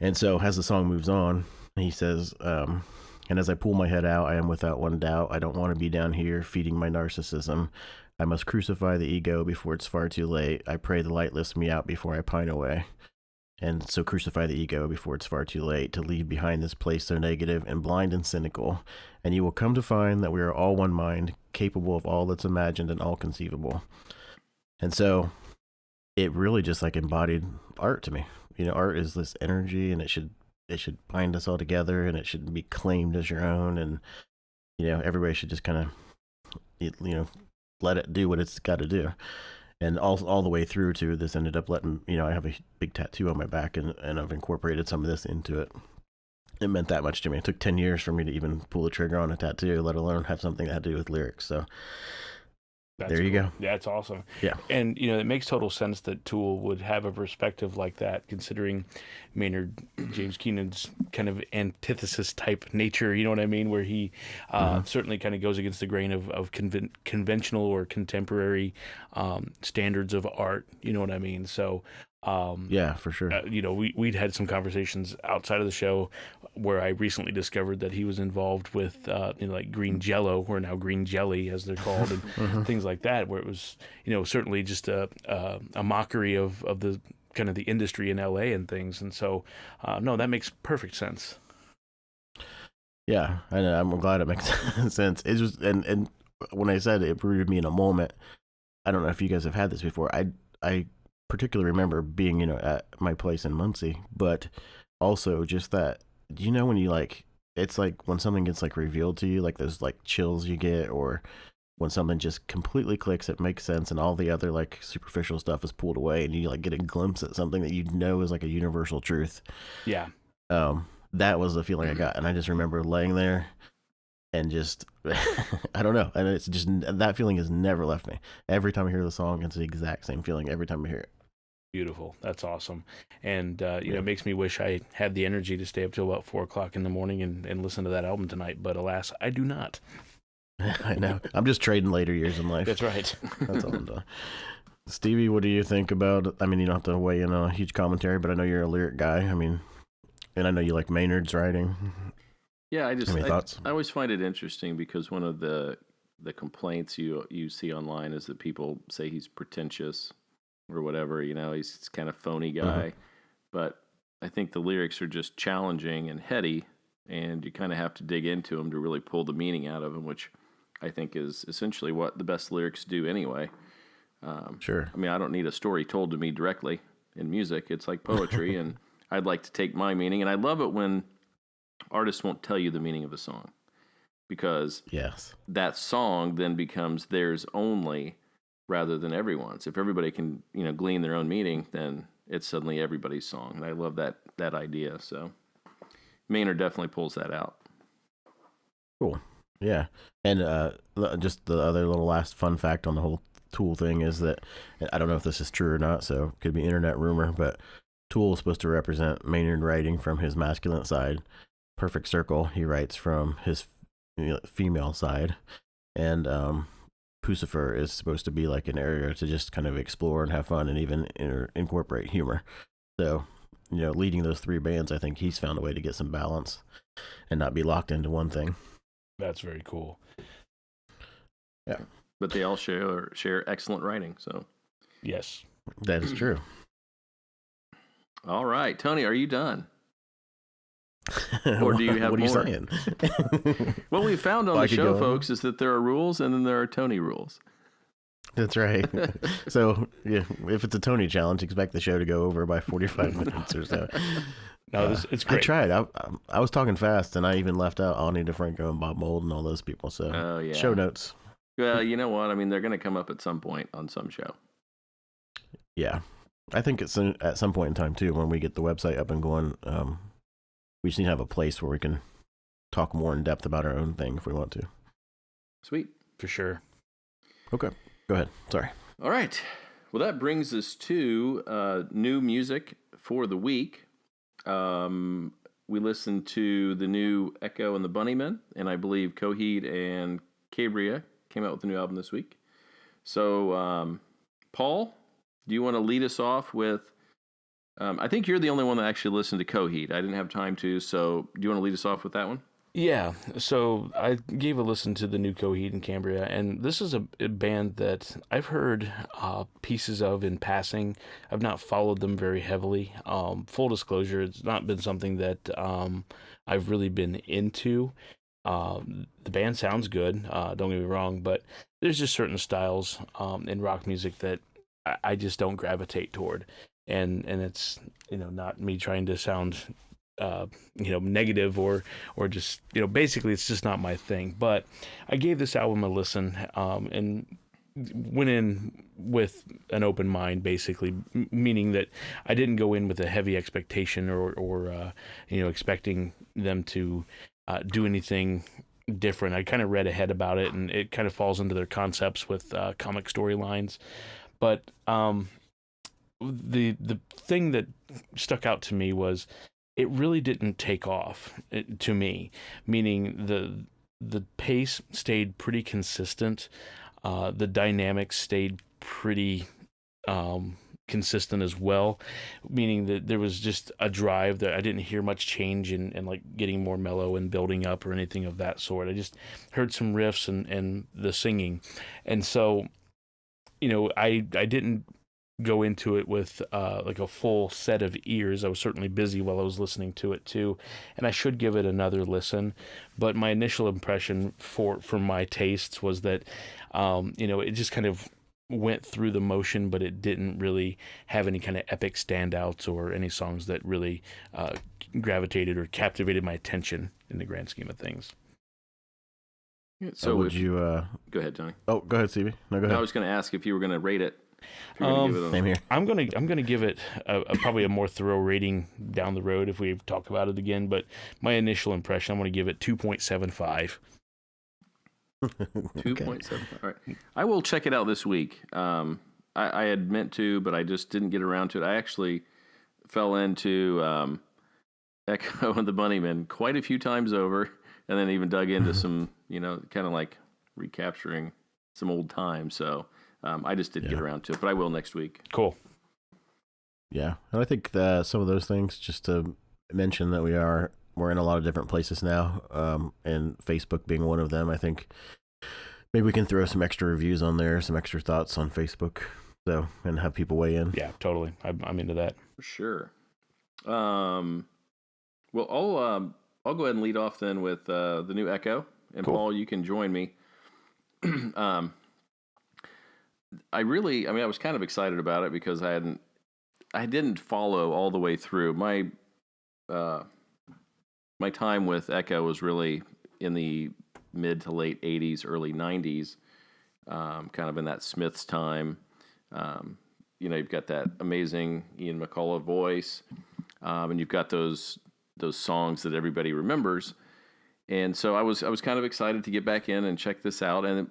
And so as the song moves on, he says, and as I pull my head out, I am without one doubt. I don't want to be down here feeding my narcissism. I must crucify the ego before it's far too late. I pray the light lifts me out before I pine away. And so crucify the ego before it's far too late to leave behind this place so negative and blind and cynical. And you will come to find that we are all one mind, capable of all that's imagined and all conceivable. And so it really just embodied art to me. Art is this energy, and it should bind us all together, and it should be claimed as your own. And, everybody should just kind of, let it do what it's got to do. And all the way through to this ended up letting, I have a big tattoo on my back, and I've incorporated some of this into it. It meant that much to me. It took 10 years for me to even pull the trigger on a tattoo, let alone have something that had to do with lyrics. So there you go. That's awesome. Yeah. And, it makes total sense that Tool would have a perspective like that, considering Maynard James Keenan's kind of antithesis type nature, you know what I mean? Where he certainly kind of goes against the grain of conventional or contemporary standards of art, you know what I mean? So, yeah, for sure. We'd had some conversations outside of the show where I recently discovered that he was involved with, like green jello, or now green jelly as they're called, and things like that, where it was, certainly just a mockery of the kind of the industry in LA and things. And so, no, that makes perfect sense. Yeah, I know. I'm glad it makes sense. It's just, and when I said it rooted me in a moment, I don't know if you guys have had this before. I particularly remember being, at my place in Muncie, but also just that, when you it's like when something gets revealed to you, like those chills you get, or when something just completely clicks, it makes sense, and all the other superficial stuff is pulled away, and you get a glimpse at something that is a universal truth. Yeah. That was the feeling I got, and I just remember laying there and just, I don't know, and it's just, that feeling has never left me. Every time I hear the song, it's the exact same feeling every time I hear it. Beautiful. That's awesome. And, it makes me wish I had the energy to stay up till about 4 o'clock in the morning and listen to that album tonight. But alas, I do not. I know. I'm just trading later years in life. That's right. That's all I'm doing. Stevie, what do you think about? I mean, you don't have to weigh in on a huge commentary, but I know you're a lyric guy. I mean, and I know you like Maynard's writing. Yeah, Any thoughts? I always find it interesting because one of the complaints you see online is that people say he's pretentious or whatever. He's kind of phony guy. But I think the lyrics are just challenging and heady, and you kind of have to dig into them to really pull the meaning out of them, which I think is essentially what the best lyrics do anyway. Sure. I mean, I don't need a story told to me directly in music. It's like poetry, and I'd like to take my meaning. And I love it when artists won't tell you the meaning of a song, because Yes. that song then becomes theirs only rather than everyone's. If everybody can, glean their own meaning, then it's suddenly everybody's song. And I love that idea. So Maynard definitely pulls that out. Cool. Yeah. And just the other little last fun fact on the whole Tool thing is that, I don't know if this is true or not, so it could be internet rumor, but Tool is supposed to represent Maynard writing from his masculine side. Perfect Circle, he writes from his female side. And Pucifer is supposed to be like an area to just kind of explore and have fun and even incorporate humor. So, leading those three bands, I think he's found a way to get some balance and not be locked into one thing. That's very cool. Yeah. But they all share excellent writing. So Yes. That is true. All right, Tony, are you done? Or do you have what are more? you saying? What we found on the show, folks, is that there are rules and then there are Tony rules. That's right. So, yeah, if it's a Tony challenge, expect the show to go over by 45 minutes or so. No, it's great. I tried. I was talking fast, and I even left out Ani DeFranco and Bob Mould and all those people. So, Oh, yeah. show notes. Well, you know what? I mean, they're going to come up at some point on some show. Yeah. I think it's at some point in time, too, when we get the website up and going, we just need to have a place where we can talk more in depth about our own thing if we want to. Sweet. For sure. Okay. Go ahead. Sorry. All right. Well, that brings us to new music for the week. We listened to the new Echo and the Bunnymen, and I believe Coheed and Cambria came out with a new album this week. So, Paul, do you want to lead us off with... I think you're the only one that actually listened to Coheed. I didn't have time to, so do you want to lead us off with that one? Yeah, so I gave a listen to the new Coheed and Cambria, and this is a band that I've heard pieces of in passing. I've not followed them very heavily. Full disclosure, it's not been something that I've really been into. The band sounds good, don't get me wrong, but there's just certain styles in rock music that I just don't gravitate toward. And it's, not me trying to sound negative or just, basically it's just not my thing. But I gave this album a listen and went in with an open mind, basically, meaning that I didn't go in with a heavy expectation or expecting them to do anything different. I kind of read ahead about it, and it kind of falls into their concepts with comic storylines. But the thing that stuck out to me was it really didn't take off to me, meaning the pace stayed pretty consistent. The dynamics stayed pretty consistent as well, meaning that there was just a drive that I didn't hear much change in like getting more mellow and building up or anything of that sort. I just heard some riffs and the singing. And so, I didn't go into it with like a full set of ears. I was certainly busy while I was listening to it too, and I should give it another listen. But my initial impression for my tastes was that it just kind of went through the motion, but it didn't really have any kind of epic standouts or any songs that really gravitated or captivated my attention in the grand scheme of things. So would you go ahead, Tony? Oh, go ahead, Stevie. No, go ahead. I was going to ask if you were going to rate it. Same here. I'm gonna give it probably a more thorough rating down the road if we talk about it again. But my initial impression, I'm gonna give it 2.75. 2.75. All right, I will check it out this week. I had meant to, but I just didn't get around to it. I actually fell into Echo and the Bunnymen quite a few times over, and then even dug into some, kind of like recapturing some old times. So I just didn't get around to it, but I will next week. Cool. Yeah, and I think some of those things, just to mention that we're in a lot of different places now, and Facebook being one of them. I think maybe we can throw some extra reviews on there, some extra thoughts on Facebook, so and have people weigh in. Yeah, totally. I'm into that. For sure. Well, I'll go ahead and lead off then with the new Echo, and Cool. Paul, you can join me. I was kind of excited about it because I didn't follow all the way through. My time with Echo was really in the mid to late 80s, early 90s, kind of in that Smiths time. You've got that amazing Ian McCullough voice, and you've got those songs that everybody remembers. And so I was kind of excited to get back in and check this out. And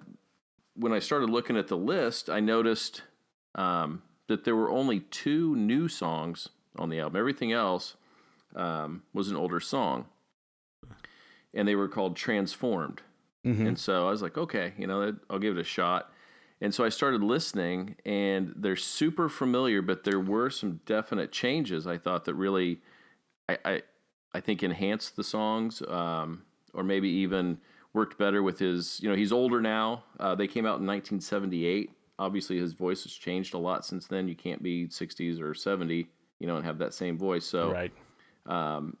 when I started looking at the list, I noticed that there were only 2 new songs on the album. Everything else was an older song, and they were called Transformed. Mm-hmm. And so I was like, okay, I'll give it a shot. And so I started listening, and they're super familiar, but there were some definite changes I thought that really, I think, enhanced the songs, or maybe even worked better with his, he's older now. They came out in 1978. Obviously, his voice has changed a lot since then. You can't be 60s or 70, and have that same voice. So Right.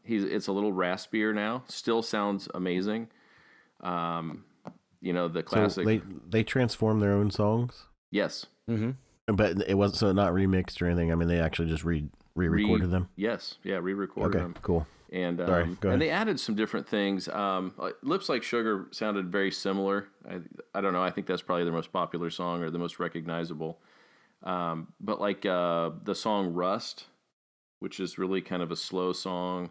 It's a little raspier now. Still sounds amazing. The classic. So they transform their own songs? Yes. Mm-hmm. But it wasn't, so not remixed or anything. I mean, they actually just re-recorded them? Yes. Yeah, re-recorded them. Okay, cool. And Sorry, go ahead. And they added some different things. Lips Like Sugar sounded very similar. I don't know. I think that's probably their most popular song or the most recognizable. But like the song Rust, which is really kind of a slow song.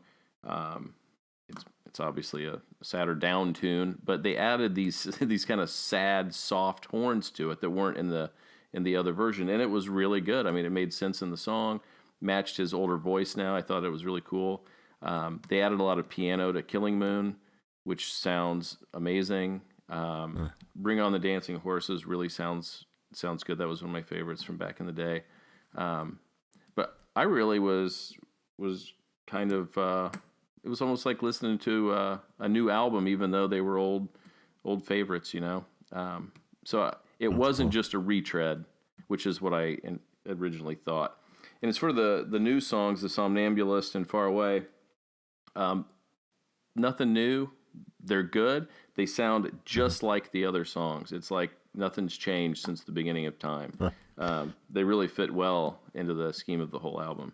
It's obviously a sadder down tune, but they added these kind of sad, soft horns to it that weren't in the other version, and it was really good. I mean, it made sense in the song, matched his older voice now. I thought it was really cool. They added a lot of piano to Killing Moon, which sounds amazing. Bring On the Dancing Horses really sounds good. That was one of my favorites from back in the day. But I really was kind of it was almost like listening to a new album, even though they were old favorites, So it wasn't just a retread, which is what I originally thought. And as for the new songs, The Somnambulist and Far Away, nothing new. They're good. They sound just like the other songs. It's like nothing's changed since the beginning of time. They really fit well into the scheme of the whole album.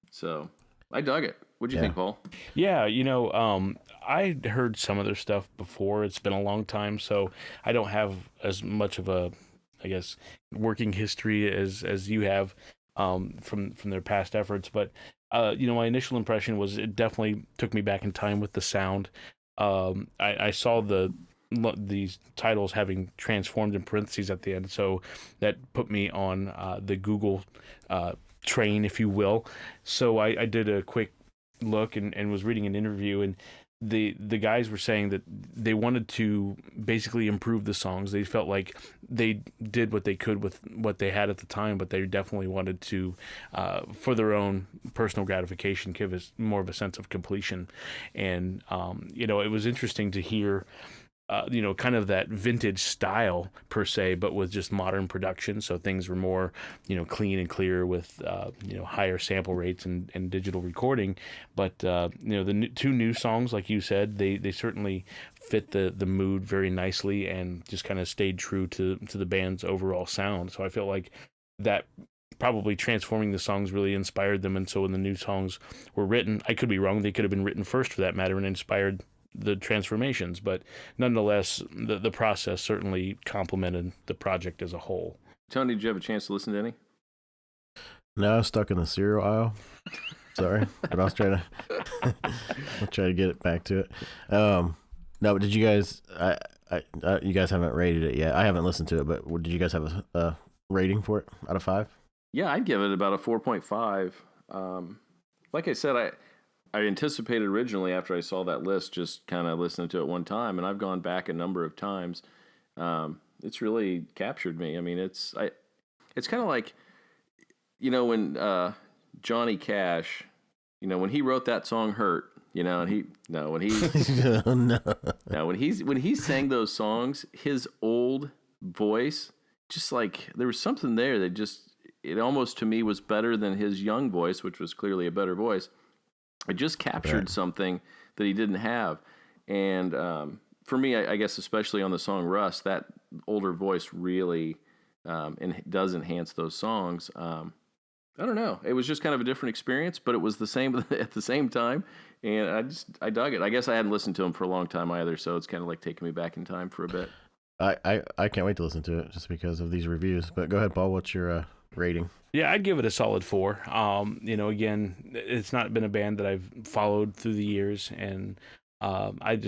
So I dug it. What'd you think, Paul? Yeah, I heard some of their stuff before. It's been a long time, so I don't have as much of a, I guess, working history as you have from their past efforts. But my initial impression was it definitely took me back in time with the sound. I saw these titles having transformed in parentheses at the end, so that put me on the Google train, if you will. So I did a quick look and was reading an interview, and the guys were saying that they wanted to basically improve the songs. They felt like they did what they could with what they had at the time, but they definitely wanted to, for their own personal gratification, give us more of a sense of completion. And it was interesting to hear kind of that vintage style per se, but with just modern production. So things were more, clean and clear with, higher sample rates and digital recording. But, the 2 new songs, like you said, they certainly fit the mood very nicely and just kind of stayed true to the band's overall sound. So I feel like that probably transforming the songs really inspired them. And so when the new songs were written, I could be wrong, they could have been written first for that matter and inspired the transformations, but nonetheless, the process certainly complemented the project as a whole. Tony, did you have a chance to listen to any? No, I was stuck in the cereal aisle. Sorry, but I was trying to I'll try to get it back to it. No, but did you guys? You guys haven't rated it yet. I haven't listened to it, but did you guys have a rating for it out of 5? Yeah, I'd give it about a 4.5. Like I said, I anticipated originally after I saw that list just kind of listening to it one time, and I've gone back a number of times. It's really captured me. I mean, it's kind of like, when Johnny Cash, when he wrote that song "Hurt," and when he No. now when he sang those songs, his old voice, just like there was something there that just it almost to me was better than his young voice, which was clearly a better voice. It just captured something that he didn't have, and for me, I guess especially on the song "Rust," that older voice really does enhance those songs. I don't know. It was just kind of a different experience, but it was the same at the same time, and I dug it. I guess I hadn't listened to him for a long time either, so it's kind of like taking me back in time for a bit. I can't wait to listen to it just because of these reviews. But go ahead, Paul. What's your rating? Yeah, I'd give it a solid 4. Again, it's not been a band that I've followed through the years, and I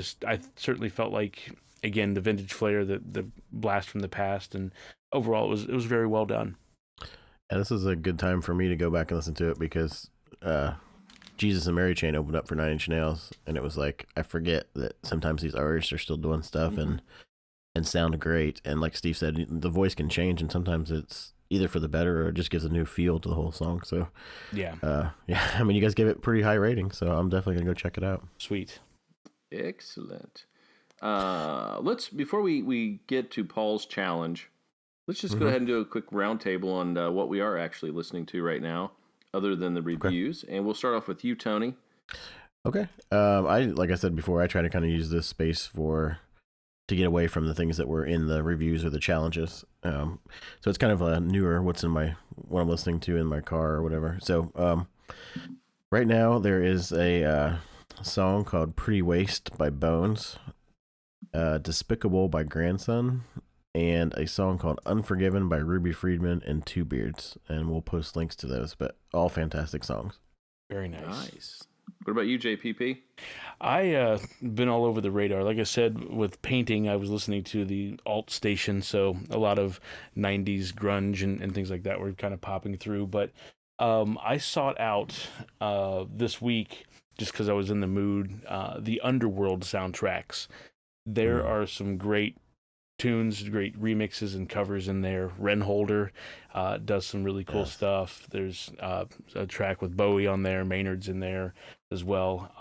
certainly felt like, again, the vintage flair, the blast from the past, and overall it was very well done. And this is a good time for me to go back and listen to it because Jesus and Mary Chain opened up for 9 Inch Nails, and it was like I forget that sometimes these artists are still doing stuff and sound great. And like Steve said, the voice can change, and sometimes it's either for the better or it just gives a new feel to the whole song. So yeah, I mean, you guys give it pretty high rating, so I'm definitely gonna go check it out. Sweet, excellent. Let's before we get to Paul's challenge, let's just go ahead and do a quick roundtable on what we are actually listening to right now, other than the reviews. And we'll start off with you, Tony. Okay. Like I said before, I try to kind of use this space to get away from the things that were in the reviews or the challenges. So it's kind of a newer what I'm listening to in my car or whatever. So right now there is a song called Pretty Waste by Bones, Despicable by Grandson, and a song called Unforgiven by Ruby Friedman and Two Beards. And we'll post links to those, but all fantastic songs. Very nice. What about you, JPP? I been all over the radar. Like I said, with painting, I was listening to the alt station, so a lot of 90s grunge and things like that were kind of popping through. But I sought out this week, just because I was in the mood, the Underworld soundtracks. There are some great tunes, great remixes and covers in there. Renholder does some really cool stuff. There's a track with Bowie on there. Maynard's in there as well.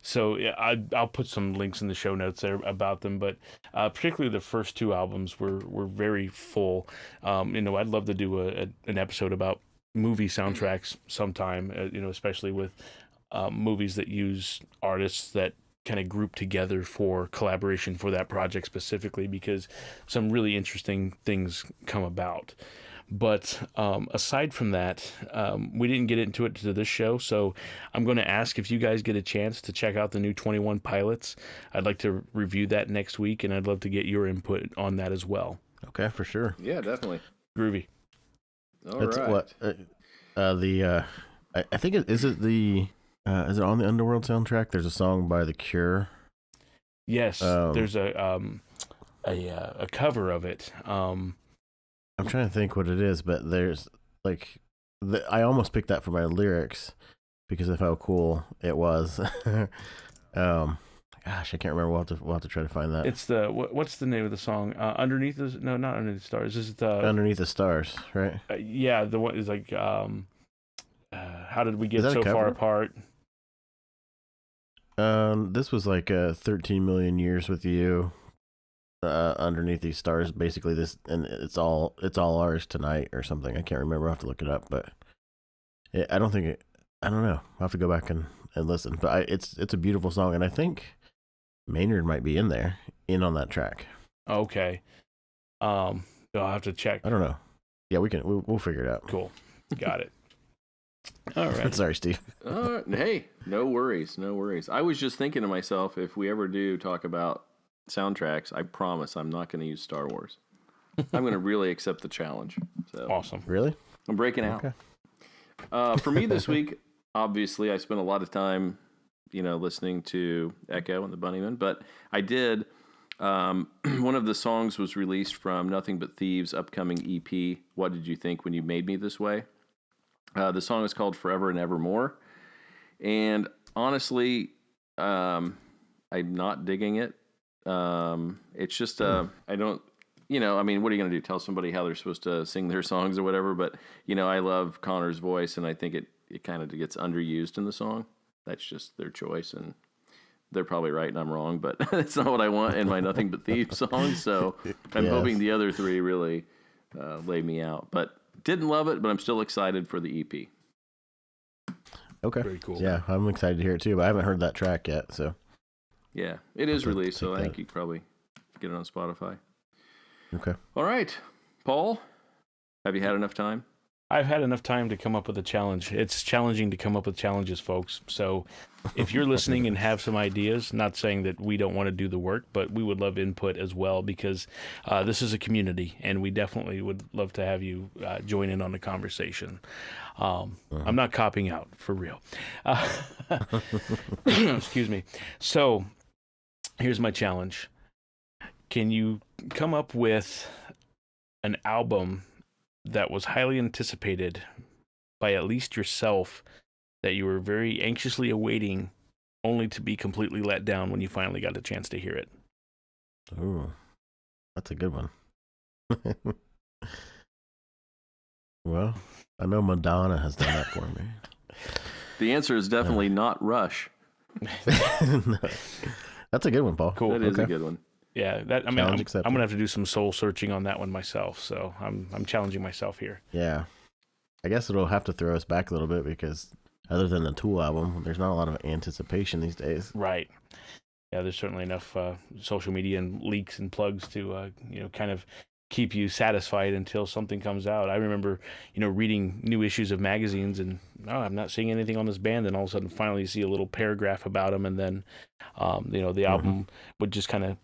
So yeah, I'll put some links in the show notes there about them. But particularly the first 2 albums were very full. I'd love to do an episode about movie soundtracks sometime. Especially with movies that use artists that kind of grouped together for collaboration for that project specifically, because some really interesting things come about. But aside from that, we didn't get into it to this show, so I'm going to ask if you guys get a chance to check out the new 21 Pilots. I'd like to review that next week, and I'd love to get your input on that as well. Okay, for sure. Yeah, definitely. Groovy. All right. What I think is it on the Underworld soundtrack? There's a song by The Cure. Yes, there's a cover of it. I'm trying to think what it is, but there's I almost picked that for my lyrics because of how cool it was. Gosh, I can't remember. We'll have to try to find that. It's what's the name of the song? Not Underneath the Stars. This is the Underneath the Stars, right? Yeah, the one is like how did we get so far apart? This was like 13 million years with you. Underneath these stars, basically this, and it's all ours tonight or something. I can't remember. I'll have to look it up, but I don't know. I'll have to go back and listen. But it's a beautiful song, and I think Maynard might be in on that track. Okay. I'll have to check. I don't know. Yeah, we'll figure it out. Cool. Got it. All right. Sorry, Steve. Hey, no worries. I was just thinking to myself, if we ever do talk about soundtracks, I promise I'm not going to use Star Wars. I'm going to really accept the challenge. So awesome. Really? I'm breaking out. For me this week, obviously, I spent a lot of time, listening to Echo and the Bunnymen, but I did. One of the songs was released from Nothing But Thieves' upcoming EP, What Did You Think When You Made Me This Way? The song is called Forever and Evermore. And honestly, I'm not digging it. It's just, I don't, I mean, what are you going to do? Tell somebody how they're supposed to sing their songs or whatever? But, I love Connor's voice, and I think it kind of gets underused in the song. That's just their choice, and they're probably right and I'm wrong, but that's not what I want in my Nothing But Thieves song. So I'm hoping the other three really lay me out. But didn't love it, but I'm still excited for the EP. Okay. Very cool. Yeah, I'm excited to hear it too, but I haven't heard that track yet. So yeah, it is released, so I think you could probably get it on Spotify. Okay. All right. Paul, have you had enough time? I've had enough time to come up with a challenge. It's challenging to come up with challenges, folks. So if you're listening and have some ideas, not saying that we don't want to do the work, but we would love input as well, because this is a community, and we definitely would love to have you join in on the conversation. I'm not copying out, for real. Excuse me. So here's my challenge. Can you come up with an album that was highly anticipated by at least yourself, that you were very anxiously awaiting, only to be completely let down when you finally got a chance to hear it? Ooh, that's a good one. Well, I know Madonna has done that for me. The answer is definitely not Rush. No. That's a good one, Paul. Cool. That is a good one. Yeah, I'm Challenge going to have to do some soul searching on that one myself. So I'm challenging myself here. Yeah, I guess it'll have to throw us back a little bit, because other than the Tool album, there's not a lot of anticipation these days. Right. Yeah, there's certainly enough social media and leaks and plugs to kind of keep you satisfied until something comes out. I remember reading new issues of magazines, and I'm not seeing anything on this band, and all of a sudden finally you see a little paragraph about them, and then the album would just kind of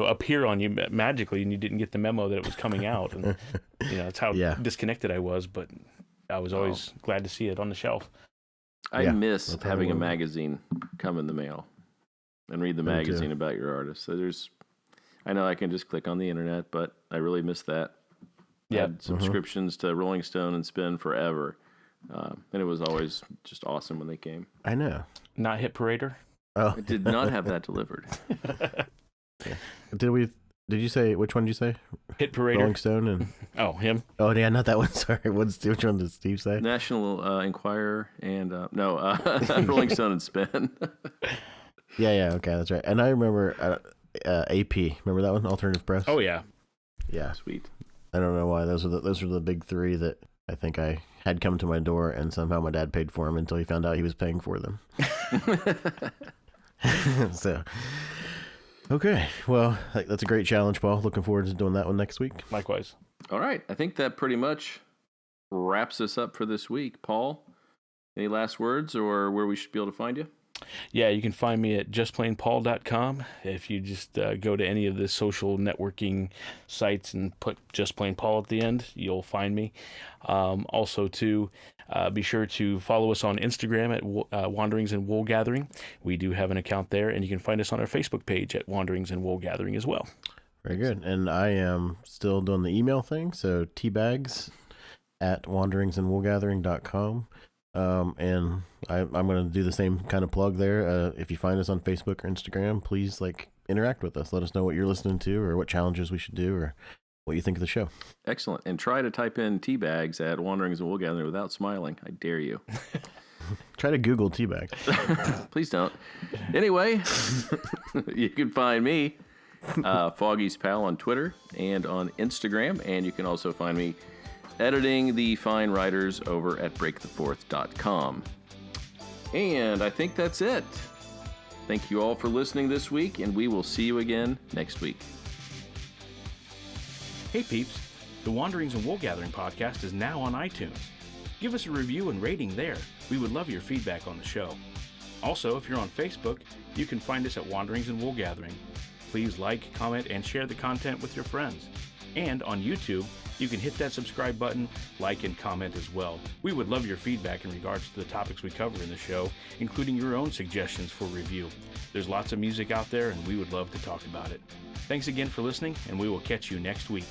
appear on you magically, and you didn't get the memo that it was coming out, and that's how disconnected I was. But I was always glad to see it on the shelf. I miss having a magazine come in the mail and read the magazine about your artist. So I know I can just click on the internet, but I really miss that. Yeah, had subscriptions to Rolling Stone and Spin forever, and it was always just awesome when they came. I know. Not Hit Parader? Oh, I did not have that delivered. Did you say, which one did you say? Hit Parader. Rolling Stone and... Oh, him? Oh, yeah, not that one. Sorry. Which one did Steve say? National Enquirer and, Rolling Stone and Spin. Yeah, okay, that's right. And I remember AP. Remember that one? Alternative Press? Oh, yeah. Yeah. Sweet. I don't know why. Those are the big three that I think I had come to my door, and somehow my dad paid for them until he found out he was paying for them. So... Okay, well, that's a great challenge, Paul. Looking forward to doing that one next week. Likewise. All right, I think that pretty much wraps us up for this week. Paul, any last words or where we should be able to find you? Yeah, you can find me at justplainpaul.com. If you just go to any of the social networking sites and put Just Plain Paul at the end, you'll find me. Also, be sure to follow us on Instagram at Wanderings and Wool Gathering. We do have an account there, and you can find us on our Facebook page at Wanderings and Wool Gathering as well. Very good. And I am still doing the email thing, so TBags at wanderingsandwoolgathering.com. And I'm going to do the same kind of plug there. If you find us on Facebook or Instagram, please interact with us. Let us know what you're listening to, or what challenges we should do, or what you think of the show. Excellent. And try to type in TBags at Wanderings and Wool Gathering without smiling. I dare you. Try to Google T-Bags. Please don't. Anyway, you can find me, Foggy's Pal, on Twitter and on Instagram. And you can also find me editing the fine writers over at breakthefourth.com. And I think that's it. Thank you all for listening this week, and we will see you again next week. Hey peeps, the Wanderings and Wool Gathering podcast is now on iTunes. Give us a review and rating there. We would love your feedback on the show. Also, if you're on Facebook, you can find us at Wanderings and Wool Gathering. Please like, comment, and share the content with your friends. And on YouTube, you can hit that subscribe button, like, and comment as well. We would love your feedback in regards to the topics we cover in the show, including your own suggestions for review. There's lots of music out there, and we would love to talk about it. Thanks again for listening, and we will catch you next week.